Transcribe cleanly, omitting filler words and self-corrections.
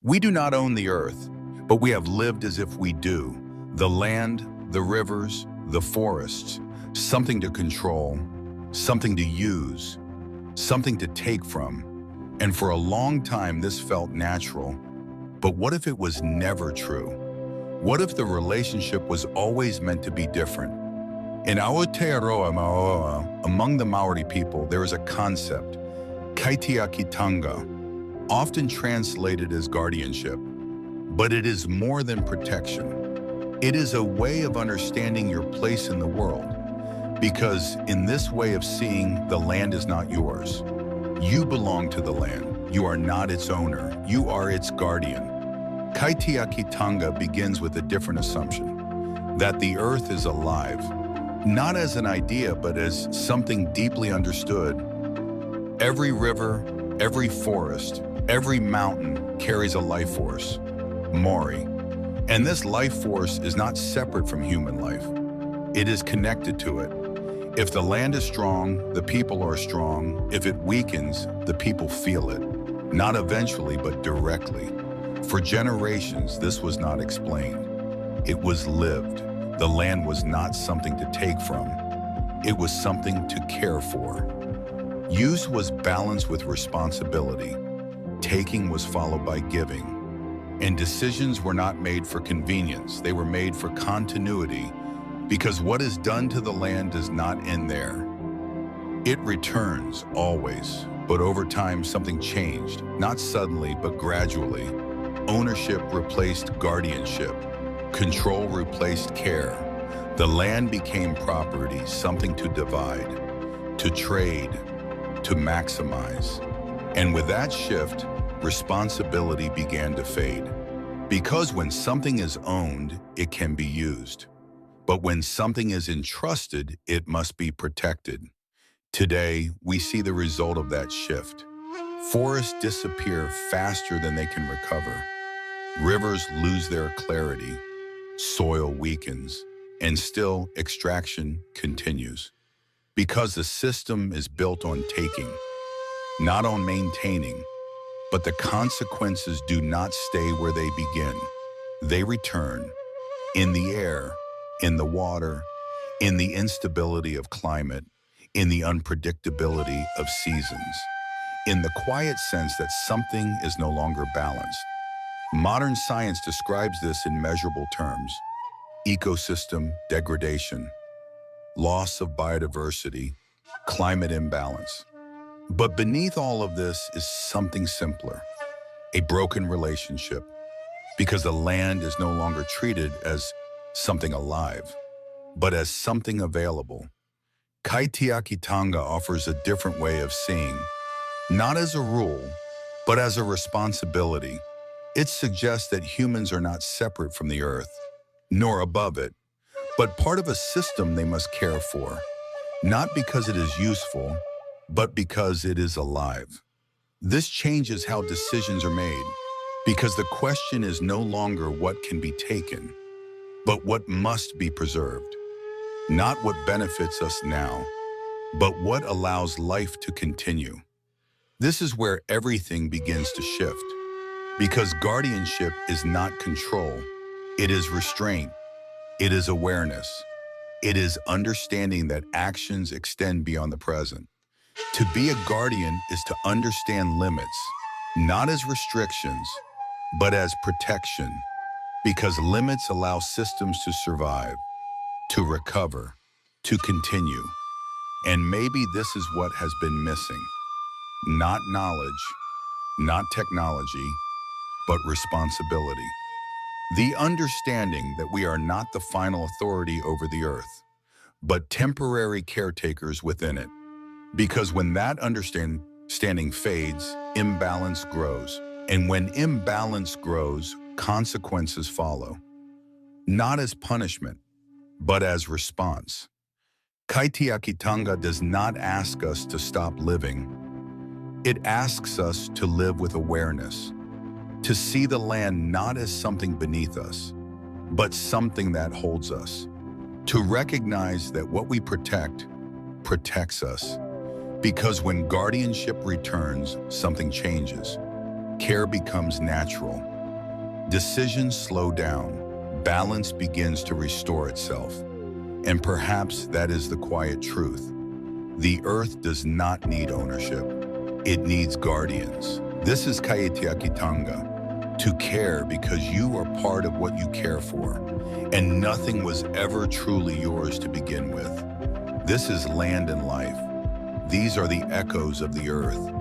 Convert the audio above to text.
We do not own the earth, but we have lived as if we do. The land, the rivers, the forests, something to control, something to use, something to take from. And for a long time, this felt natural. But what if it was never true? What if the relationship was always meant to be different? In Aotearoa, among the Maori people, there is a concept, Kaitiakitanga, often translated as guardianship. But it is more than protection. It is a way of understanding your place in the world. Because in this way of seeing, the land is not yours. You belong to the land. You are not its owner. You are its guardian. Kaitiakitanga begins with a different assumption, that the earth is alive, not as an idea, but as something deeply understood. Every river, every forest, every mountain carries a life force, Mauri. And this life force is not separate from human life. It is connected to it. If the land is strong, the people are strong. If it weakens, the people feel it. Not eventually, but directly. For generations, this was not explained. It was lived. The land was not something to take from. It was something to care for. Use was balanced with responsibility. Taking was followed by giving. And decisions were not made for convenience. They were made for continuity, because what is done to the land does not end there. It returns always, but over time something changed, not suddenly, but gradually. Ownership replaced guardianship. Control replaced care. The land became property, something to divide, to trade, to maximize. And with that shift, responsibility began to fade. Because when something is owned, it can be used. But when something is entrusted, it must be protected. Today, we see the result of that shift. Forests disappear faster than they can recover. Rivers lose their clarity. Soil weakens. And still, extraction continues. Because the system is built on taking, not on maintaining. But the consequences do not stay where they begin. They return in the air, in the water, in the instability of climate, in the unpredictability of seasons, in the quiet sense that something is no longer balanced. Modern science describes this in measurable terms: ecosystem degradation, loss of biodiversity, climate imbalance. But beneath all of this is something simpler, a broken relationship, because the land is no longer treated as something alive, but as something available. Kaitiakitanga offers a different way of seeing, not as a rule, but as a responsibility. It suggests that humans are not separate from the earth, nor above it, but part of a system they must care for, not because it is useful, but because it is alive. This changes how decisions are made, because the question is no longer what can be taken, but what must be preserved. Not what benefits us now, but what allows life to continue. This is where everything begins to shift, because guardianship is not control. It is restraint. It is awareness. It is understanding that actions extend beyond the present. To be a guardian is to understand limits, not as restrictions, but as protection, because limits allow systems to survive, to recover, to continue. And maybe this is what has been missing. Not knowledge, not technology, but responsibility. The understanding that we are not the final authority over the earth, but temporary caretakers within it. Because when that understanding fades, imbalance grows. And when imbalance grows, consequences follow. Not as punishment, but as response. Kaitiakitanga does not ask us to stop living. It asks us to live with awareness, to see the land not as something beneath us, but something that holds us, to recognize that what we protect protects us. Because when guardianship returns, something changes. Care becomes natural. Decisions slow down, balance begins to restore itself. And perhaps that is the quiet truth. The earth does not need ownership. It needs guardians. This is Kaitiakitanga, to care because you are part of what you care for, and nothing was ever truly yours to begin with. This is land and life. These are the echoes of the earth,